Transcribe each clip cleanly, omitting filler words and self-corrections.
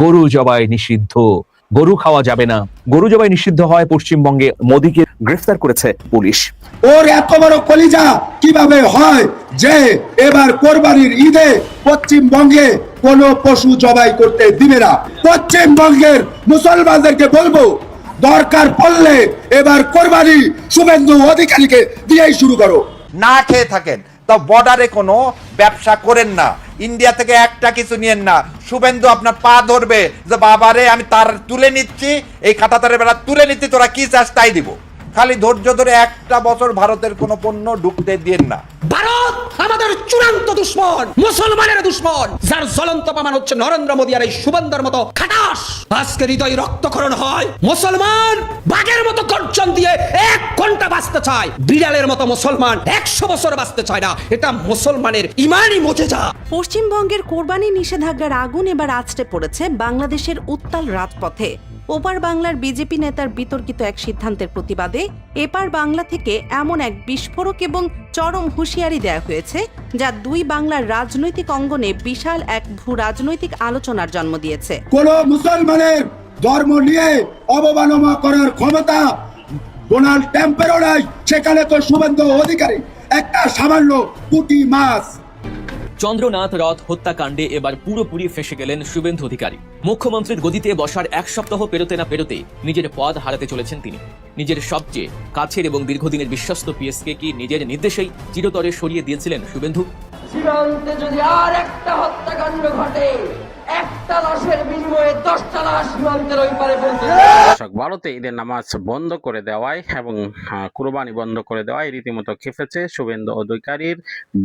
গরু জবাই নিষিদ্ধ, গরু খাওয়া যাবে না। গরু জবাই নিষিদ্ধ হয় পশ্চিমবঙ্গে, মোদীকে গ্রেফতার করেছে পুলিশ। ওর এত বড় কলিজা কিভাবে হয় যে এবার কোরবানির ঈদে পশ্চিমবঙ্গে কোনো পশু জবাই করতে দিবে না? পশ্চিমবঙ্গের মুসলমানদেরকে বলবো, দরকার পড়লে এবার কোরবানি শুভেন্দু অধিকারীকে দিয়েই শুরু করো। না খেয়ে থাকেন তো বর্ডারে কোনো ব্যবসা করেন না, ইন্ডিয়া থেকে একটা কিছু নিয়েন না। শুভেন্দু আপনার পা ধরবে যে বাবারে আমি তার তুলে নিচ্ছি, এই কাঁটাতারের বেড়া তুলে নিচ্ছি, তোরা কি চাস তাই দিব। খালি ধৈর্য ধরে একটা বছর ভারতের কোনো পণ্য ঢুকতে দিন না। ভারত আমাদের চূড়ান্ত দুশ্মন, মুসলমানের দুশ্মন, যার জ্বলন্ত প্রমাণ হচ্ছে নরেন্দ্র মোদী আর এই শুভেন্দুর মতো খাটাস। আজকে হৃদয় রক্তক্ষরণ হয়, মুসলমান বাঘের মতো গর্জন দিয়ে 1 ঘন্টা বাঁচতে চায়, বিড়ালের মতো মুসলমান 100 বছর বাঁচতে চায় না। এটা মুসলমানের ইমানই মুজিজা। পশ্চিমবঙ্গের কোরবানি নিষেধাজ্ঞার আগুন এবার আছড়ে পড়েছে বাংলাদেশের উত্তাল রাজপথে। ওপার বাংলার বিজেপি নেতার বিতর্কিত এক সিদ্ধান্তের প্রতিবাদে এপার বাংলা থেকে এমন এক বিস্ফোরক এবং চরম হুঁশিয়ারি দেওয়া হয়েছে, যা দুই বাংলার রাজনৈতিক অঙ্গনে বিশাল এক ভূ রাজনৈতিক আলোচনার জন্ম দিয়েছে। কোন মুসলমানের ধর্ম নিয়ে অবমাননা করার ক্ষমতা ডোনাল্ড ট্রাম্পেরও নাই, সেখানে তো শুভেন্দু অধিকারী একটা সামান্য পুঁটি মাছ। চন্দ্রনাথ রথ হত্যাকাণ্ডে এবার পুরোপুরি ফেঁসে গেলেন শুভেন্দু অধিকারী। মুখ্যমন্ত্রীর গদিতে বসার 1 সপ্তাহ পেরোতে না পেরোতে নিজের পদ হারাতে চলেছেন তিনি। নিজের সবচেয়ে কাছের এবং দীর্ঘদিনের বিশ্বস্ত পিএসকে কি নিজের নির্দেশেই চিরতরে সরিয়ে দিয়েছিলেন শুভেন্দু? সীমান্তে যদি আর একটা হত্যাকাণ্ড ঘটে, একটা লাশের বিনিময়ে 10টা লাশ সীমান্তের ওই পারে পৌঁছে যাবে। ভারতে ঈদের নামাজ বন্ধ করে দেওয়ায় এবং কুরবানি বন্ধ করে দেওয়ায় রীতিমতো খেপেছে শুভেন্দু অধিকারীর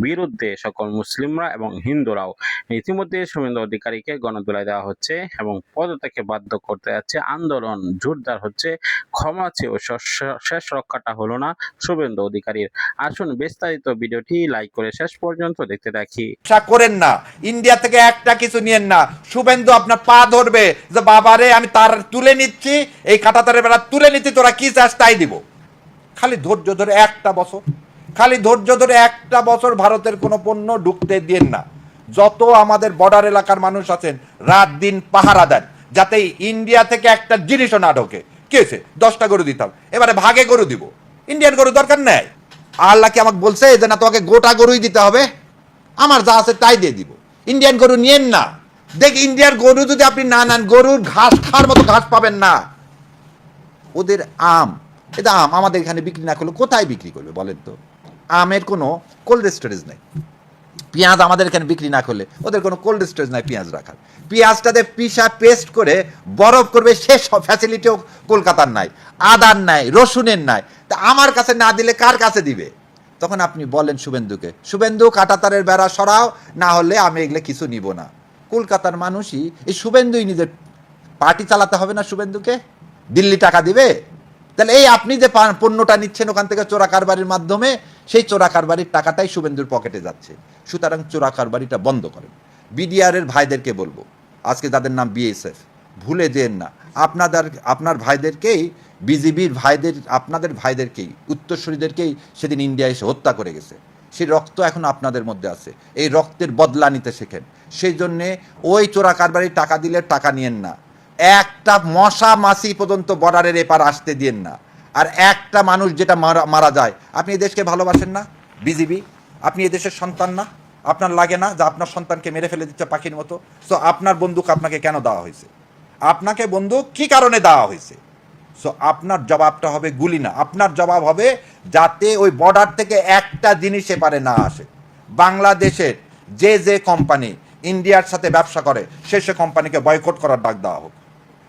বিরুদ্ধে সকল মুসলিমরা এবং হিন্দুরাও। ইতিমধ্যে শুভেন্দু অধিকারীকে গণধোলাই দেওয়া হচ্ছে এবং পদত্যাগে বাধ্য করতে যাচ্ছে, আন্দোলন জোরদার হচ্ছে। ক্ষমা চেয়েও শেষ রক্ষাটা হলো না শুভেন্দু অধিকারীর। আসুন বিস্তারিত ভিডিওটি লাইক করে শেষ পর্যন্ত দেখতে থাকি। ব্যবসা করেন না, ইন্ডিয়া থেকে একটা কিছু নিয়েন না। শুভেন্দু আপনার পা ধরবে যে বাবারে আমি তার তুলে নিচ্ছি, এই কাঁটাতারের বেড়া তুলে নিচ্ছি, তোরা কি চাস তাই দিব। খালি ধৈর্য ধরে একটা বছর, খালি ধৈর্য ধরে একটা বছর ভারতের কোনো পণ্য ঢুকতে দিন না। যত আমাদের বর্ডার এলাকার মানুষ আছেন রাত দিন পাহারা দেন যাতে ইন্ডিয়া থেকে একটা জিনিসও না ঢোকে। কি হয়েছে? 10টা গরু দিতাম, এবারে ভাগে গরু দিব। ইন্ডিয়ান গরু দরকার নেই। আল্লাহ কি আমাকে বলছে যে না তোমাকে গোটা গরুই দিতে হবে? আমার যা আছে তাই দিয়ে দিব। ইন্ডিয়ান গরু নিয়েন না। দেখ, ইন্ডিয়ার গরু যদি আপনি না নেন, গরুর ঘাস খাওয়ার মতো ঘাস পাবেন না। ওদের আম, এটা আম আমাদের এখানে বিক্রি না করলে কোথায় বিক্রি করবে বলেন তো? আমের কোনো কোল্ড স্টোরেজ নেই। পেঁয়াজ আমাদের এখানে বিক্রি না করলে ওদের কোনো কোল্ড স্টোরেজ নাই পেঁয়াজ রাখার। পেঁয়াজটাতে পিসা পেস্ট করে বরফ করবে, সে সব ফ্যাসিলিটিও কলকাতার নাই, আদার নাই, রসুনের নাই। তা আমার কাছে না দিলে কার কাছে দিবে? তখন আপনি বলেন শুভেন্দুকে, শুভেন্দু কাঁটাতারের বেড়া সরাও, না হলে আমি এগুলো কিছু নিব না। কলকাতার মানুষই এই শুভেন্দুই নিজের পার্টি চালাতে হবে না শুভেন্দুকে? দিল্লি টাকা দিবে? তাহলে এই আপনি যে পণ্যটা নিচ্ছেন ওখান থেকে চোরা কারবারির মাধ্যমে, সেই চোরা কারবারির টাকাটাই শুভেন্দুর পকেটে যাচ্ছে। সুতরাং চোরা কারবারিটা বন্ধ করেন। বিডিআরের ভাইদেরকে বলবো, আজকে যাদের নাম বিএসএফ, ভুলে যেন না আপনার ভাইদেরকেই, বিজিবির ভাইদের, আপনাদের ভাইদেরকেই, উত্তরসূরিদেরকেই সেদিন ইন্ডিয়া এসে হত্যা করে গেছে। সেই রক্ত এখন আপনাদের মধ্যে আছে। এই রক্তের বদলা নিতে শেখেন। সেই জন্যে ওই চোরা কারবারির টাকা দিলে টাকা নিয়েন না। একটা মশা মাছি পর্যন্ত বর্ডারের এপার আসতে দিয়েন না। আর একটা মানুষ যেটা মারা যায়, আপনি এই দেশকে ভালোবাসেন না? বিজিবি, আপনি এই দেশের সন্তান না? আপনার লাগে না যে আপনার সন্তানকে মেরে ফেলে দিচ্ছে পাখির মতো? সো আপনার বন্দুক আপনাকে কেন দেওয়া হয়েছে? আপনাকে বন্দুক কি কারণে দেওয়া হয়েছে? সো আপনার জবাবটা হবে গুলি না, আপনার জবাব হবে যাতে ওই বর্ডার থেকে একটা জিনিস এপারে না আসে। বাংলাদেশের যে কোম্পানি ইন্ডিয়ার সাথে ব্যবসা করে সে কোম্পানিকে বয়কট করার ডাক দেওয়া হোক।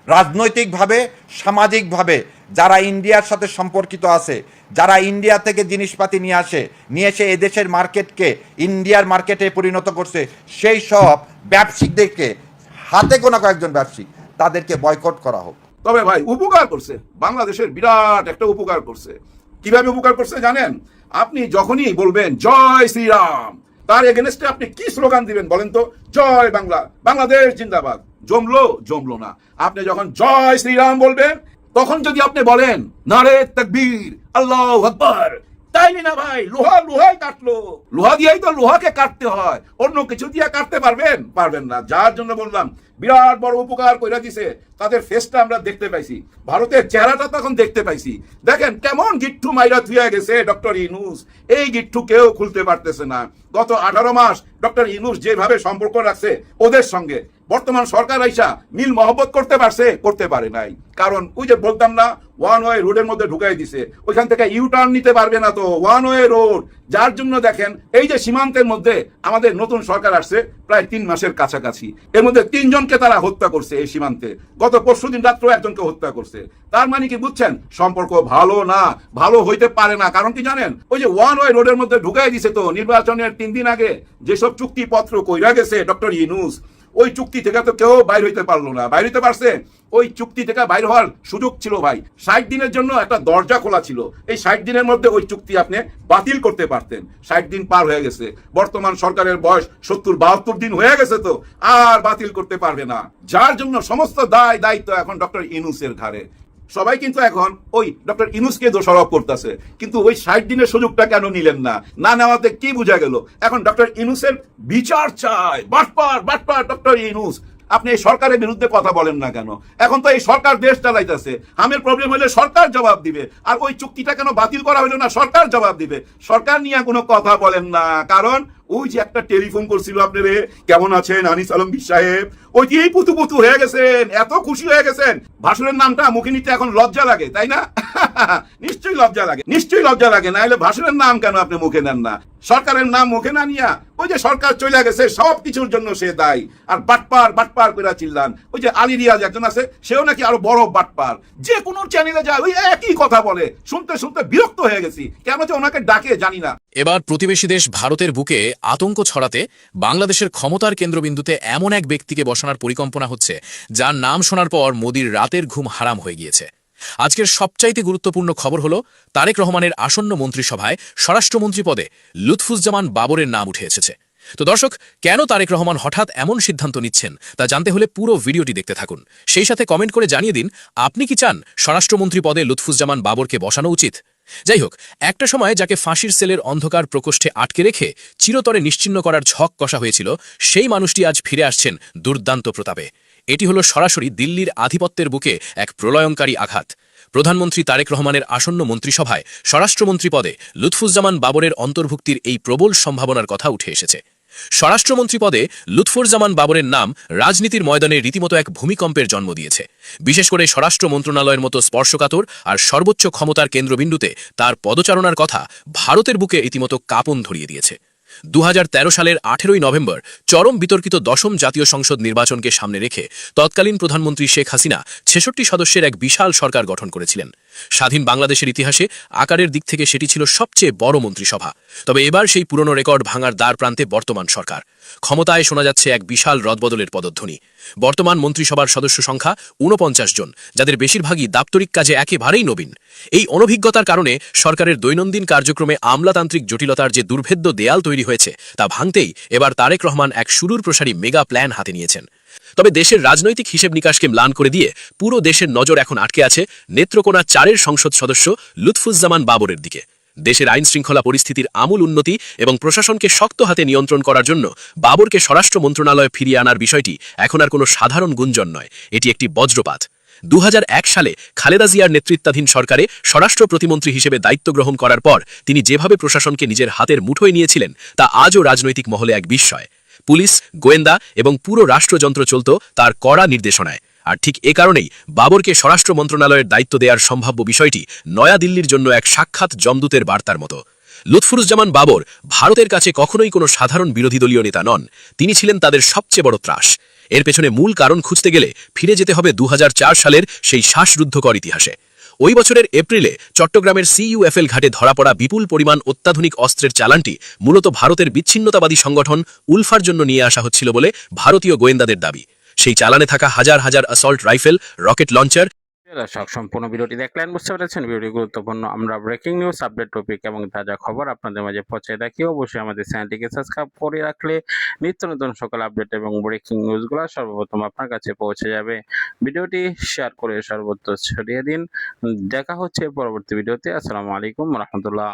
রাজনৈতিকভাবে, সামাজিকভাবে যারা ইন্ডিয়ার সাথে সম্পর্কিত আছে, যারা ইন্ডিয়া থেকে জিনিসপাতি নিয়ে এসে এদেশের মার্কেটকে ইন্ডিয়ার মার্কেটে পরিণত করছে, সেই সব ব্যবসায়িকদেরকে, হাতে গোনা কয়েকজন ব্যবসায়িক, তাদেরকে বয়কট করা হোক। তবে ভাই উপকার করছে, বাংলাদেশের বিরাট একটা উপকার করছে। কিভাবে উপকার করছে জানেন? আপনি যখনই বলবেন জয় শ্রীরাম, তার এগেনস্টে আপনি কি স্লোগান দিবেন বলেন তো? জয় বাংলা, বাংলাদেশ জিন্দাবাদ। জমলো না। আপনি যখন জয় শ্রীরাম বলবেন, তখন যদি আপনি বলেন নারে তাকবীর, আল্লাহু আকবার, তাইলে না ভাই লোহাই কাটলো। লোহা দিয়েই তো লোহাকে কাটতে হয়, অন্য কিছু দিয়ে কাটতে পারবেন না। যার জন্য বললাম বিরাট বড় উপকার কইরা দিছে, তাদের ফেসটা আমরা দেখতে পাইছি, ভারতের চেহারাটা তখন দেখতে পাইছি। দেখেন কেমন গিট্টু মাইরা থুয়া গেছে ডক্টর ইউনূস, এই গিট্টু কেউ খুলতে পারতেছে না। গত 18 মাস ডক্টর ইউনূস যেভাবে সম্পর্ক রাখছে ওদের সঙ্গে, বর্তমান সরকার আইসা মিল মহব্বত করতে পারছে? করতে পারে নাই। কারণ ওই যে বলতাম না, ওয়ান ওয়ে রোডের মধ্যে ঢুকাই দিছে, ওইখান থেকে ইউ টার্ন নিতে পারবে না তো, ওয়ান ওয়ে রোড। যার জন্য দেখেন এই যে সীমান্তের মধ্যে আমাদের নতুন সরকার আসছে প্রায় 3 মাসের কাছাকাছি, এর মধ্যে 3 জনকে তারা হত্যা করছে এই সীমান্তে। গত পরশুদিন রাত্রে একজনকে হত্যা করছে। তার মানে কি বুঝছেন, সম্পর্ক ভালো না, ভালো হইতে পারে না। কারণ কি জানেন, ওই যে ওয়ান ওয়ে রোডের মধ্যে ঢুকাই দিছে তো, নির্বাচনের 3 দিন আগে যেসব চুক্তিপত্র কইরা গেছে ডক্টর ইউনূস, ওই চুক্তি থেকে তো কেউ বাইর হইতে পারলো না। বাইর হইতে পারছে? ওই চুক্তি থেকে বাইর হওয়ার সুযোগ ছিল ভাই, 60 দিনের জন্য একটা দরজা খোলা ছিল। এই 60 দিনের মধ্যে ওই চুক্তি আপনি বাতিল করতে পারতেন। 60 দিন পার হয়ে গেছে, বর্তমান সরকারের বয়স 70-72 দিন হয়ে গেছে তো, আর বাতিল করতে পারবে না। যার জন্য সমস্ত দায়িত্ব এখন ডক্টর ইউনূসের ঘাড়ে। সবাই কিন্তু এখন ওই ডক্টর ইউনূসকে দোষারোপ করতেছে, কিন্তু ওই 60 দিনের সুযোগটা কেন নিলেন না? না নেওয়াতে কি বোঝা গেল? এখন ডক্টর ইউনূসের বিচার চায়। বাটপার ডক্টর ইউনূস, আপনি এই সরকারের বিরুদ্ধে কথা বলেন না কেন? এখন তো এই সরকার দেশ চালাইতেছে, হামের প্রবলেম হলে সরকার জবাব দিবে। আর ওই চুক্তিটা কেন বাতিল করা হলো না? সরকার জবাব দিবে। সরকার নিয়ে কোনো কথা বলেন না, কারণ ওই যে একটা টেলিফোন করছিল আপনারে, কেমন আছেন আনিস আলমগীর সাহেব, ওই যে পুতু হয়ে গেছেন, এত খুশি হয়ে গেছেন, ভাষণের নামটা মুখে নিতে এখন লজ্জা লাগে, তাই না? নিশ্চয়ই লজ্জা লাগে, না হলে ভাষণের নাম কেন আপনি মুখে নেন না? সরকারের নাম মুখে না নিয়া ওই যে সরকার চলে গেছে সব কিছুর জন্য সে দায়ী। আর বাটপার করে চিল্লান। ওই যে আলী রিয়াজ একজন আছে, সেও নাকি আরো বড় বাটপার, যে কোনো চ্যানেলে যায় ওই একই কথা বলে, শুনতে বিরক্ত হয়ে গেছি। কেন যে ওনাকে ডাকে জানি না। এবার প্রতিবেশী দেশ ভারতের বুকে আতঙ্ক ছড়াতে বাংলাদেশের ক্ষমতার কেন্দ্রবিন্দুতে এমন এক ব্যক্তিকে বসানোর পরিকল্পনা হচ্ছে, যার নাম শোনার পর মোদির রাতের ঘুম হারাম হয়ে গিয়েছে। আজকের সবচাইতে গুরুত্বপূর্ণ খবর হলো, তারেক রহমানের আসন্ন মন্ত্রিসভায় স্বরাষ্ট্রমন্ত্রী পদে লুৎফুজ্জামান বাবরের নাম উঠে এসেছে। তো দর্শক, কেন তারেক রহমান হঠাৎ এমন সিদ্ধান্ত নিচ্ছেন তা জানতে হলে পুরো ভিডিওটি দেখতে থাকুন। সেই সাথে কমেন্ট করে জানিয়ে দিন, আপনি কি চান স্বরাষ্ট্রমন্ত্রী পদে লুৎফুজ্জামান বাবরকে বসানো উচিত? যাই হোক, একটা সময় যাকে ফাঁসির সেলের অন্ধকার প্রকোষ্ঠে আটকে রেখে চিরতরে নিশ্চিহ্ন করার ঝক কষা হয়েছিল, সেই মানুষটি আজ ফিরে আসছেন দুর্দান্ত প্রতাপে। এটি হলো সরাসরি দিল্লির আধিপত্যের বুকে এক প্রলয়ঙ্কারী আঘাত। প্রধানমন্ত্রী তারেক রহমানের আসন্ন মন্ত্রিসভায় স্বরাষ্ট্রমন্ত্রী পদে লুৎফুজ্জামান বাবরের অন্তর্ভুক্তির এই প্রবল সম্ভাবনার কথা উঠে এসেছে। স্বরাষ্ট্রমন্ত্রী পদে লুৎফুজ্জামান বাবরের নাম রাজনীতির ময়দানে রীতিমতো এক ভূমিকম্পের জন্ম দিয়েছে। বিশেষ করে স্বরাষ্ট্র মন্ত্রণালয়ের মতো স্পর্শকাতর আর সর্বোচ্চ ক্ষমতার কেন্দ্রবিন্দুতে তার পদচারণার কথা ভারতের বুকে রীতিমতো কাঁপন ধরিয়ে দিয়েছে। 2013 সালের 18 নভেম্বর চরম বিতর্কিত 10ম জাতীয় সংসদ নির্বাচনকে সামনে রেখে তৎকালীন প্রধানমন্ত্রী শেখ হাসিনা 66 সদস্যের এক বিশাল সরকার গঠন করেছিলেন। স্বাধীন বাংলাদেশের ইতিহাসে আকারের দিক থেকে সেটি ছিল সবচেয়ে বড় মন্ত্রিসভা। তবে এবার সেই পুরনো রেকর্ড ভাঙার দ্বার প্রান্তে বর্তমান সরকার। ক্ষমতায় শোনা যাচ্ছে এক বিশাল রদবদলের পদধ্বনি। বর্তমান মন্ত্রিসভার সদস্য সংখ্যা 49 জন, যাদের বেশিরভাগই দাপ্তরিক কাজে একেবারেই নবীন। এই অনভিজ্ঞতার কারণে সরকারের দৈনন্দিন কার্যক্রমে আমলাতান্ত্রিক জটিলতার যে দুর্ভেদ্য দেয়াল তৈরি হয়েছে তা ভাঙতেই এবার তারেক রহমান এক সুদূর প্রসারী মেগা প্ল্যান হাতে নিয়েছেন। তবে দেশের রাজনৈতিক হিসেব নিকাশকে ম্লান করে দিয়ে পুরো দেশের নজর এখন আটকে আছে নেত্রকোনা 4-এর সংসদ সদস্য লুৎফুজ্জামান বাবরের দিকে। দেশের আইন শৃঙ্খলা পরিস্থিতির আমূল উন্নতি এবং প্রশাসনকে শক্ত হাতে নিয়ন্ত্রণ করার জন্য বাবরকে স্বরাষ্ট্র মন্ত্রণালয়ে ফিরিয়ে আনার বিষয়টি এখন আর কোনো সাধারণ গুঞ্জন নয়, এটি একটি বজ্রপাত। 2001 সালে খালেদা জিয়ার নেতৃত্বাধীন সরকারে স্বরাষ্ট্র প্রতিমন্ত্রী হিসেবে দায়িত্ব গ্রহণ করার পর তিনি যেভাবে প্রশাসনকে নিজের হাতের মুঠোয় নিয়েছিলেন তা আজও রাজনৈতিক মহলে এক বিস্ময়। পুলিশ, গোয়েন্দা এবং পুরো রাষ্ট্রযন্ত্র চলত তার কড়া নির্দেশনায়। আর ঠিক এ কারণেই বাবরকে স্বরাষ্ট্র মন্ত্রণালয়ের দায়িত্ব দেওয়ার সম্ভাব্য বিষয়টি নয়াদিল্লির জন্য এক সাক্ষাৎ যমদূতের বার্তার মতো। লুৎফুজ্জামান বাবর ভারতের কাছে কখনোই কোনো সাধারণ বিরোধী দলীয় নেতা নন, তিনি ছিলেন তাদের সবচেয়ে বড় ত্রাস। এর পেছনে মূল কারণ খুঁজতে গেলে ফিরে যেতে হবে 2004 সালের সেই শ্বাসরুদ্ধকর ইতিহাসে। ওই বছরের এপ্রিলে চট্টগ্রামের CUFL ঘাটে ধরা পড়া বিপুল পরিমাণ অত্যাধুনিক অস্ত্রের চালানটি মূলত ভারতের বিচ্ছিন্নতাবাদী সংগঠন উলফার জন্য নিয়ে আসা হচ্ছিল বলে ভারতীয় গোয়েন্দাদের দাবি। সেই চালানে থাকা হাজার হাজার অ্যাসল্ট রাইফেল, রকেট লঞ্চার। দর্শক, সম্পূর্ণ ভিডিওটি দেখলেন, বুঝতে পেরেছেন ভিডিওটি গুরুত্বপূর্ণ। আমরা ব্রেকিং নিউজ, আপডেট টপিক এবং তাজা খবর আপনাদের মাঝে পৌঁছে দেখি। অবশ্যই আমাদের চ্যানেলটিকে সাবস্ক্রাইব করে রাখলে নিত্য নতুন সকল আপডেট এবং ব্রেকিং নিউজগুলো সর্বপ্রথম আপনার কাছে পৌঁছে যাবে। ভিডিওটি শেয়ার করে সর্বত্র ছড়িয়ে দিন। দেখা হচ্ছে পরবর্তী ভিডিওতে। আসসালামু আলাইকুম রহমতুল্লাহ।